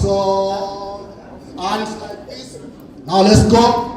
soldier. Hands like this. Now let's go.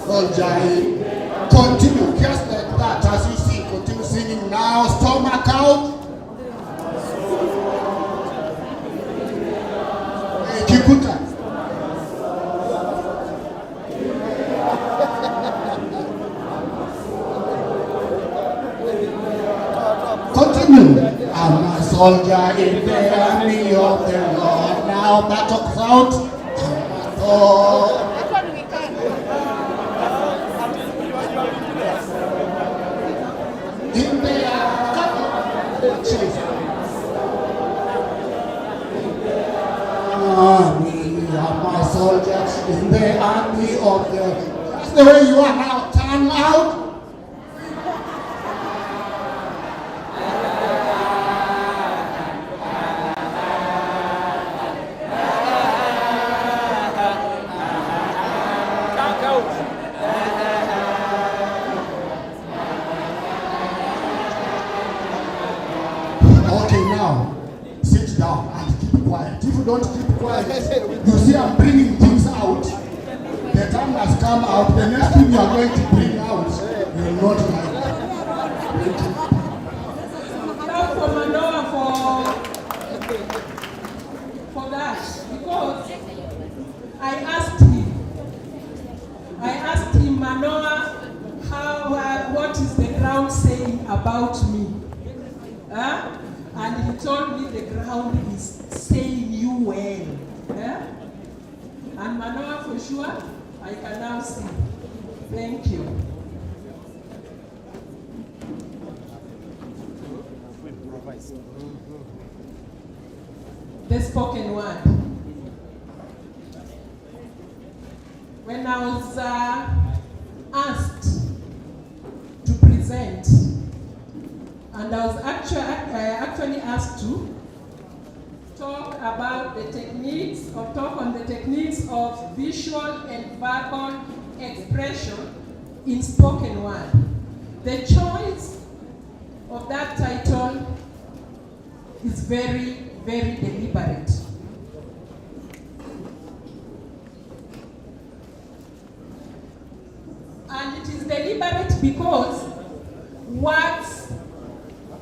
Soldier. Continue just like that as you sing. Continue singing now. Stomach out. Kikuta. Continue. I'm a soldier in the army of the Lord. Now buttocks out. I'm a soldier. In the army, I'm a soldier in the army of the. That's the way you are now. Turn out. Okay, now sit down and keep quiet. If you don't keep quiet, you see I'm bringing things out. The time has come out. The next thing you are going to bring out, you will not like it. Thank for Manoa for that, because I asked him, Manoa, what is the ground saying about me? And he told me the ground is saying you well. And Manoa, for sure, I can now see. Thank you. The spoken word. When I was asked to present, and I was actually asked to talk about the techniques, or talk on the techniques of visual and verbal expression in spoken word. The choice of that title is very, very deliberate. And it is deliberate because words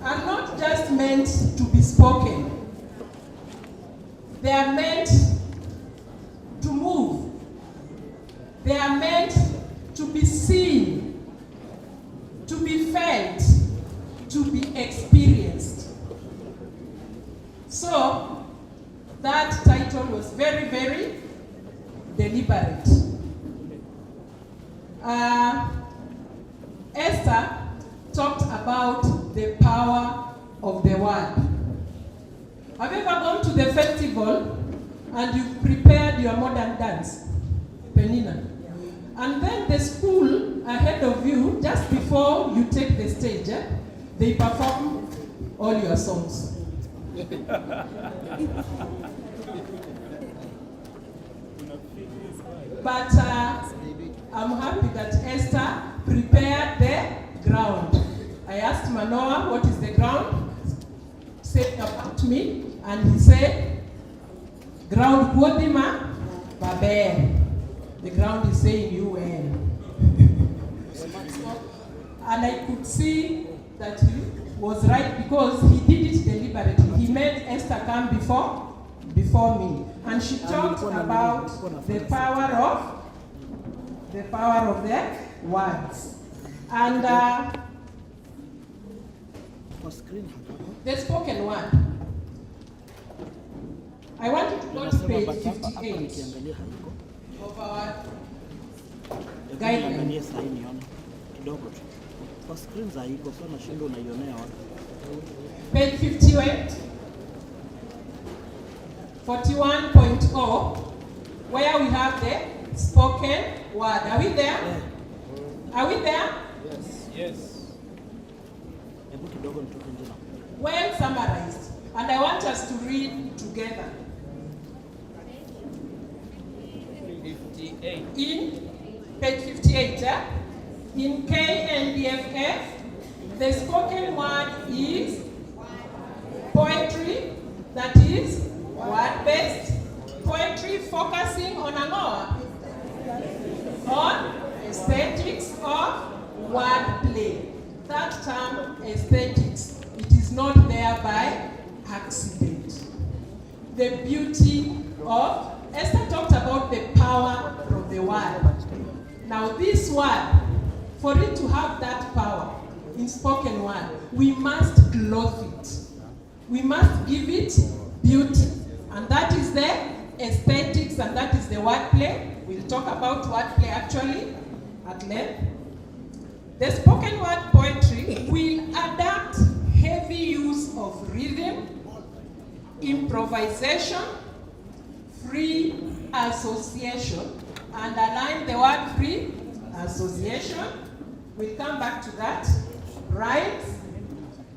are not just meant to be spoken. They are meant to move. They are meant to be seen, to be felt, to be experienced. So, that title was very, very deliberate. Esther talked about the power of the word. Have you ever gone to the festival and you've prepared your modern dance, Penina? And then the school ahead of you, just before you take the stage, they perform all your songs. But I'm happy that Esther prepared the ground. I asked Manoa, what is the ground? Said about me, and he said, ground Kodima, Babe. The ground is saying you well. And I could see that he was right because he did it deliberately. He made Esther come before me. And she talked about the power of the words. And the spoken word. I want you to go to page 58 of our guideline. Page 58, 41.0, where we have the spoken word. Are we there? Are we there? Yes. Well summarized. And I want us to read together. 58. In page 58, in KNDFF, the spoken word is poetry, that is word-based poetry focusing on aesthetics of wordplay. That term, aesthetics, it is not there by accident. The beauty of, Esther talked about the power of the word. Now this word, for it to have that power in spoken word, we must clothe it. We must give it beauty. And that is the aesthetics, and that is the wordplay. We'll talk about wordplay actually at length. The spoken word poetry will adapt heavy use of rhythm, improvisation, free association, and align the word free association. We'll come back to that. Rhymes,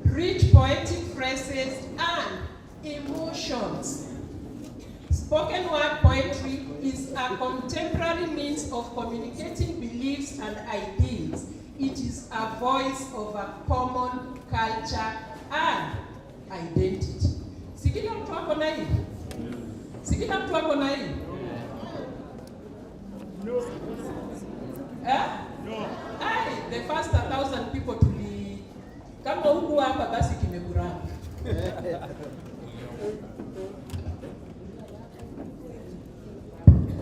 rich poetic phrases, and emotions. Spoken word poetry is a contemporary means of communicating beliefs and ideals. It is a voice of a common culture and identity. Sikila mtu wako na hii? Sikila mtu wako na hii? No. No. The first 1,000 people tuli, kama huku hapa basi kimeburana.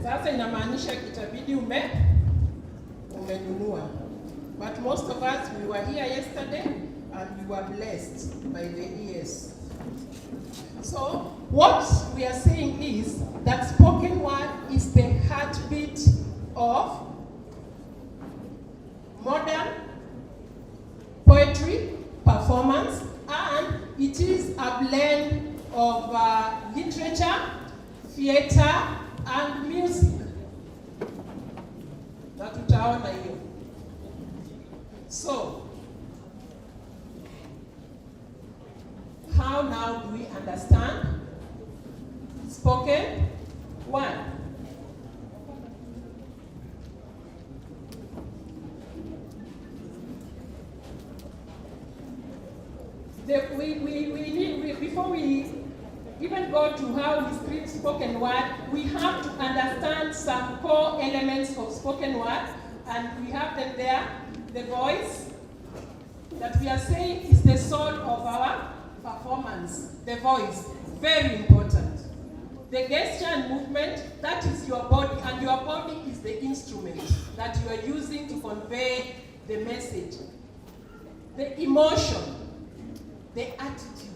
Sasa inamaanisha kitabidi umenunua. But most of us, we were here yesterday and we were blessed by the ears. So what we are saying is that spoken word is the heartbeat of modern poetry performance, and it is a blend of literature, theater, and music. Na tutaona hiyo. So, how now do we understand spoken word? Before we even go to how we script spoken word, we have to understand some core elements of spoken word, and we have them there. The voice that we are saying is the soul of our performance. The voice, very important. The gesture and movement, that is your body, and your body is the instrument that you are using to convey the message. The emotion, the attitude.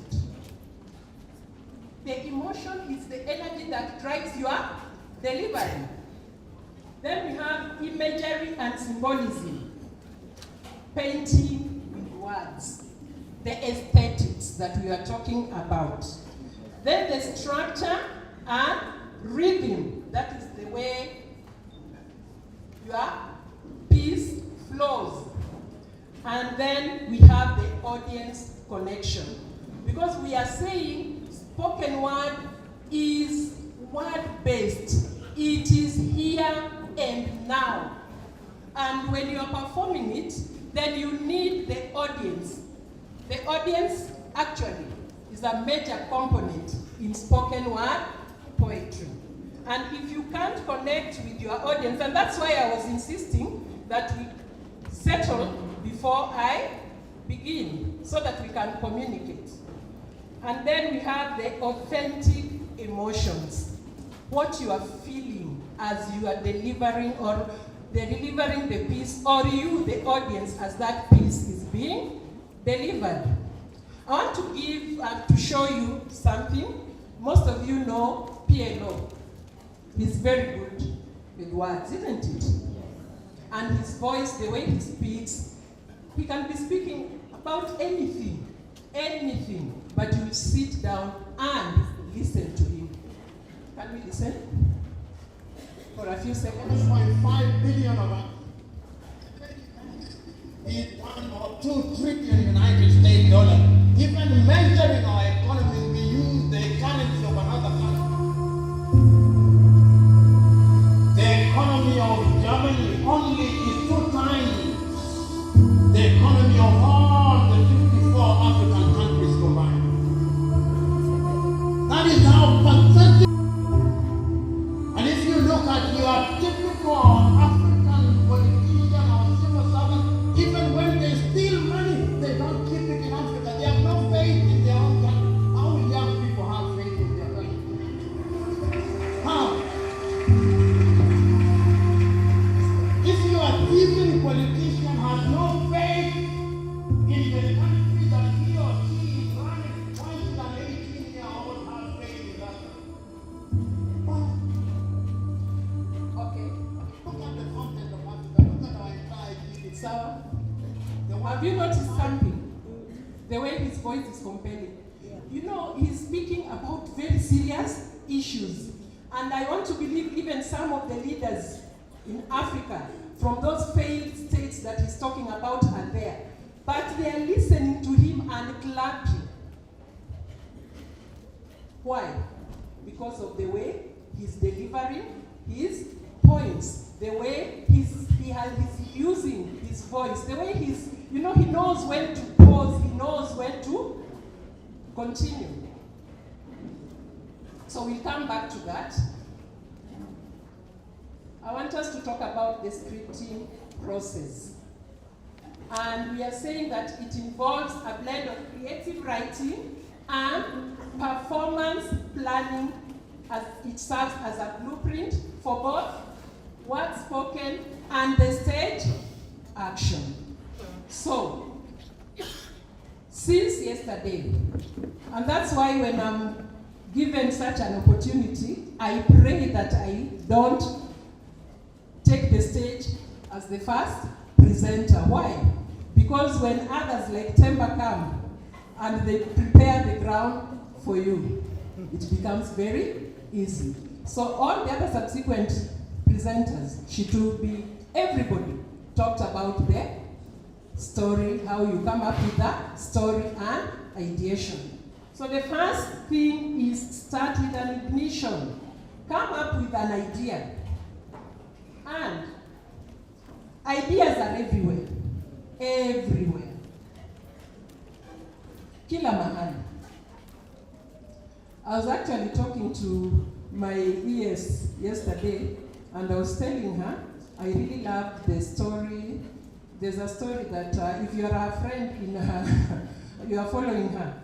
The emotion is the energy that drives your delivery. Then we have imagery and symbolism. Painting with words. The aesthetics that we are talking about. Then the structure and rhythm. That is the way your piece flows. And then we have the audience connection. Because we are saying spoken word is word-based. It is here and now. And when you are performing it, then you need the audience. The audience actually is a major component in spoken word poetry. And if you can't connect with your audience, and that's why I was insisting that we settle before I begin, so that we can communicate. And then we have the authentic emotions. What you are feeling as you are delivering or delivering the piece, or you, the audience, as that piece is being delivered. I want to give, to show you something. Most of you know PLO. He's very good with words, isn't it? And his voice, the way he speaks, he can be speaking about anything, but you will sit down and listen to him. Can we listen? For a few seconds. 1.5 billion of us. Is 1 or 2 trillion United States dollars. Even measuring our economy, we use the currency of another country. The economy So, have you noticed something? The way his voice is compelling. You know, he's speaking about very serious issues. And I want to believe even some of the leaders in Africa from those failed states that he's talking about are there. But they are listening to him and clapping. Why? Because of the way he's delivering his points, the way he's using his voice, the way he's, he knows when to pause, he knows when to continue. So we'll come back to that. I want us to talk about the scripting process. And we are saying that it involves a blend of creative writing and performance planning, as it serves as a blueprint for both what's spoken and the stage action. So, since yesterday, and that's why when I'm given such an opportunity, I pray that I don't take the stage as the first presenter. Why? Because when others like Temba come and they prepare the ground for you, it becomes very easy. So all the other subsequent presenters, everybody talked about the story, how you come up with that story and ideation. So the first thing is start with an ignition. Come up with an idea. And ideas are everywhere. Everywhere. Kila mahali. I was actually talking to my ES yesterday, and I was telling her, I really loved the story. There's a story that if you are a friend in her, you are following her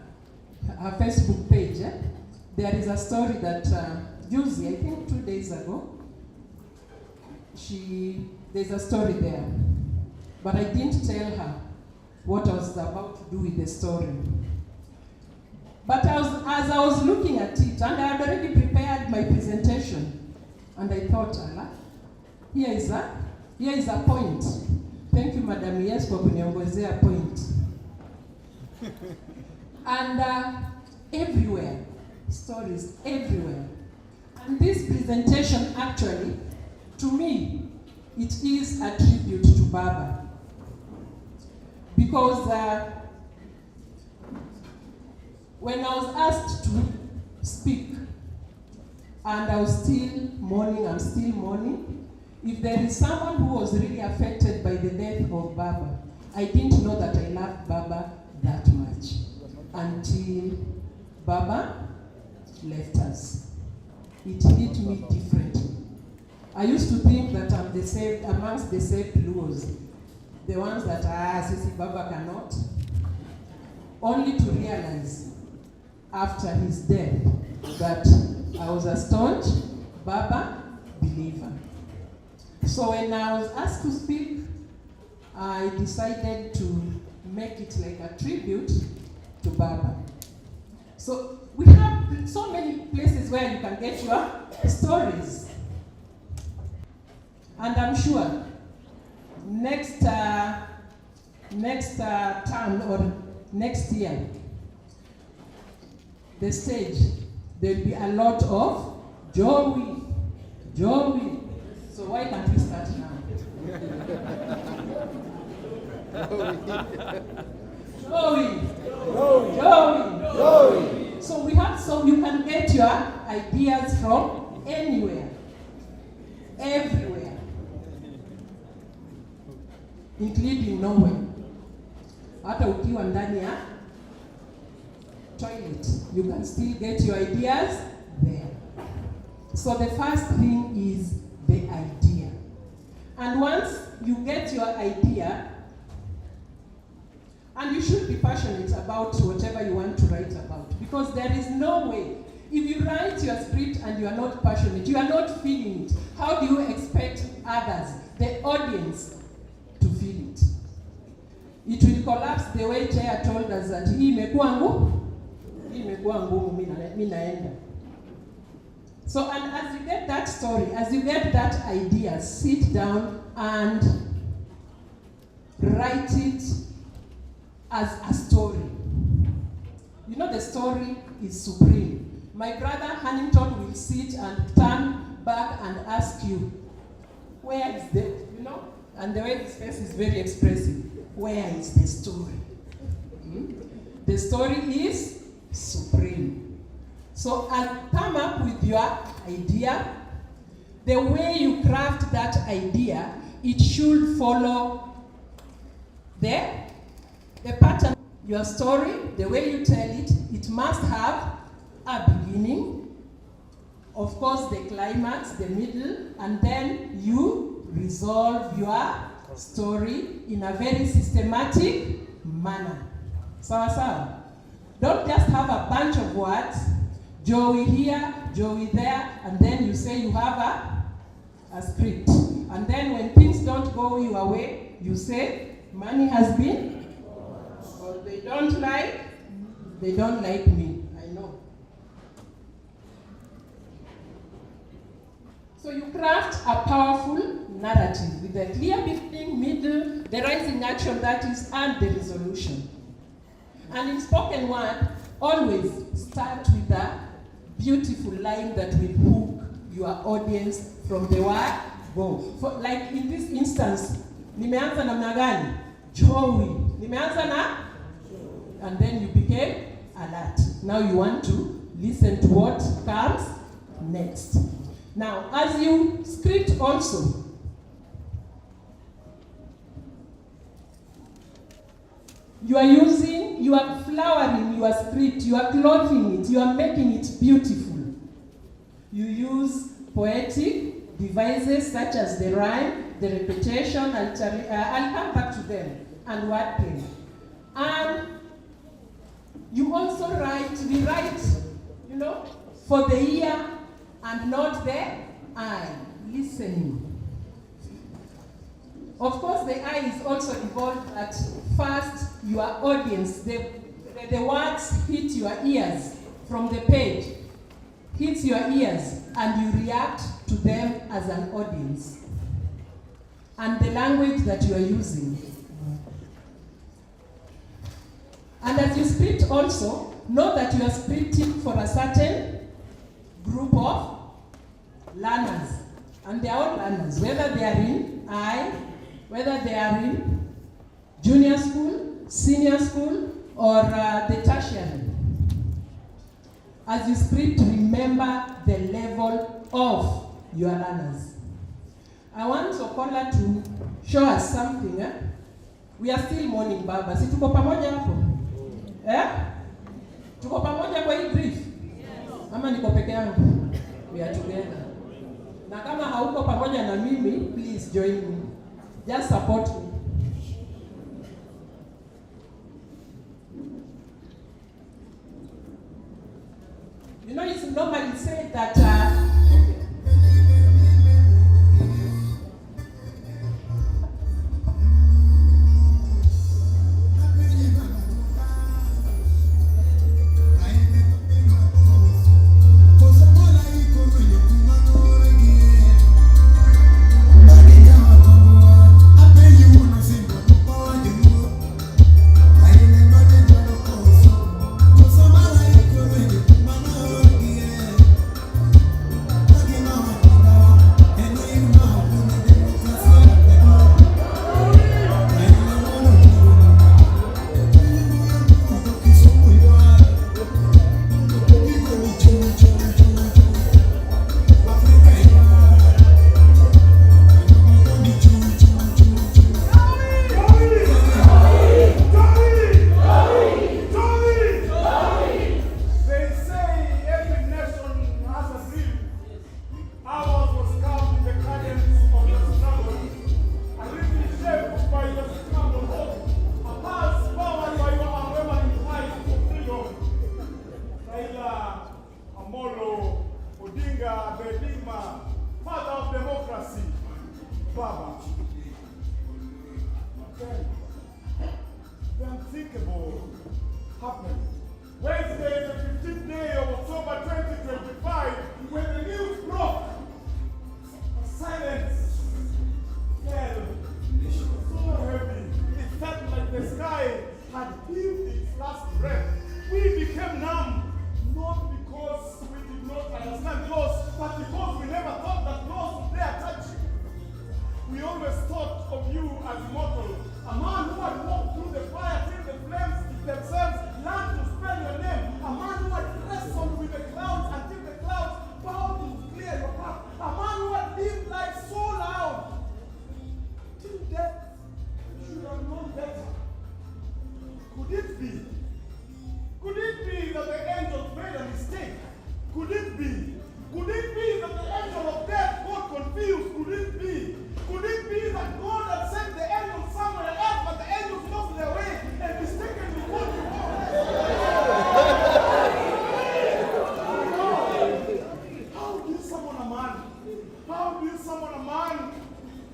Facebook page, there is a story that Juicy, I think 2 days ago, there's a story there. But I didn't tell her what I was about to do with the story. But as I was looking at it, and I had already prepared my presentation, and I thought, here is a point. Thank you, Madam Yes, for kuniongezea point. And everywhere, stories everywhere. And this presentation actually, to me, it is a tribute to Baba. Because when I was asked to speak, and I was still mourning, if there is someone who was really affected by the death of Baba, I didn't know that I loved Baba that much until Baba left us. It hit me differently. I used to think that I'm the saved, amongst the saved Luos, the ones that Sisi Baba cannot, only to realize after his death that I was a staunch Baba believer. So when I was asked to speak, I decided to make it like a tribute to Baba. So we have so many places where you can get your stories. And I'm sure next term or next year, the stage, there'll be a lot of Joey. So why can't we start now? Joey. So you can get your ideas from anywhere, everywhere, including nowhere. Hata ukiwa ndani ya toilet, you can still get your ideas there. So the first thing is the idea. And once you get your idea, and you should be passionate about whatever you want to write about, because there is no way, if you write your script and you are not passionate, you are not feeling it, how do you expect others, the audience, to feel it? It will collapse the way Chair told us that hii imekuwa ngumu, mimi naenda. So, and as you get that story, as you get that idea, sit down and write it as a story. You know, the story is supreme. My brother Hannington will sit and turn back and ask you, where is the, you know, and the way his face is very expressive, where is the story? The story is supreme. So I'll come up with your idea. The way you craft that idea, it should follow the pattern. Your story, the way you tell it, it must have a beginning, of course the climax, the middle, and then you resolve your story in a very systematic manner. Sawa sawa? Don't just have a bunch of words, Joey here, Joey there, and then you say you have a script. And then when things don't go your way, you say, money has been, or they don't like me, I know. So you craft a powerful narrative with a clear beginning, middle, the rising action that is, and the resolution. And in spoken word, always start with a beautiful line that will hook your audience from the word go. For, like in this instance, nimeanza namna gani? Joey. Nimeanza na? And then you became alert. Now you want to listen to what comes next. Now, as you script also, you are flowering your script, you are clothing it, you are making it beautiful. You use poetic devices such as the rhyme, the repetition, I'll come back to them, and wordplay. And you also rewrite, you know, for the ear and not the eye, listening. Of course, the eye is also involved at first. Your audience, the words hit your ears from the page, hits your ears, and you react to them as an audience. And the language that you are using. And as you script also, know that you are scripting for a certain group of learners. And they are all learners, whether they are in whether they are in junior school, senior school, or the tertiary. As you script, remember the level of your learners. I want Sokola to show us something. We are still mourning Baba. Si tuko pamoja hapo? Tuko pamoja kwa hii brief? Ama niko peke yangu? We are together. Na kama hauko pamoja na mimi, please join me. Just support me. You know, it's normally said that Baba. The unthinkable happened. Wednesday, the 15th day of October 2025, when the news broke, a silence fell so heavy you as immortal. A man who had walked through the fire till the flames themselves learned to spell your name. A man who had wrestled with the clouds until the clouds bowed to clear your path. A man who had lived life so loud till death should have known better. Could it be? Could it be that the angels made a mistake? Could it be? Could it be that the angel of death got confused? Could it be? Could it be that God had sent the angels somewhere else, but the angels lost their way and mistakenly called you home? How do you summon a man? How do you summon a man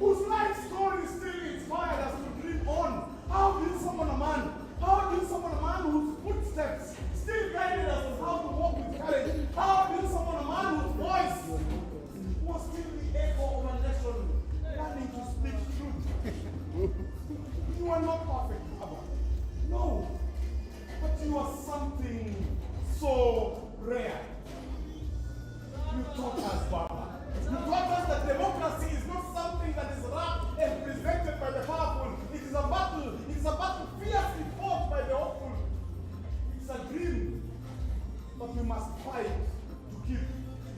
whose life story still inspired us to dream on? How do you summon a man? How do you summon a man whose footsteps still guided us on how to walk with courage? How do you summon a man whose voice was still the echo of a nation learning to speak truth? You are not perfect, Abba. No. But you are something so rare. You taught us, Baba. You taught us that democracy is not something that is wrapped and presented by the powerful. It is a battle. It is a battle fiercely fought by the hopeful. It's a dream, but we must fight to keep.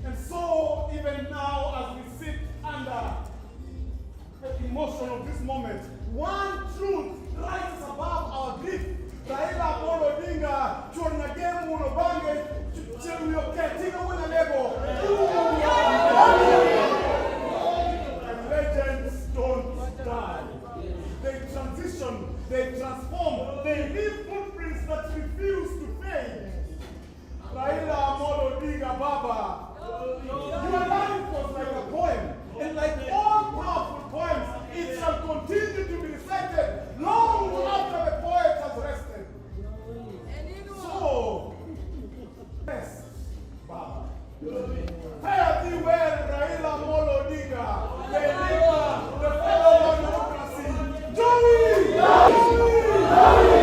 And so, even now, as we sit under the emotion of this moment, one truth rises above our grief. Raila Amolo Odinga, Chornagemu Nobange, Cheruyoketinga Winalego. And legends don't die. They transition, they transform, they leave footprints that refuse to fade. Raila Amolo Odinga Baba, your life was like a poem, and like all powerful poems, it shall continue to be recited long after the poet has rested. So, rest, Baba. Fare thee well, Raila Amolo Odinga, the leader, the fellow of democracy. Joey! Joey!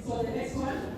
So the next one.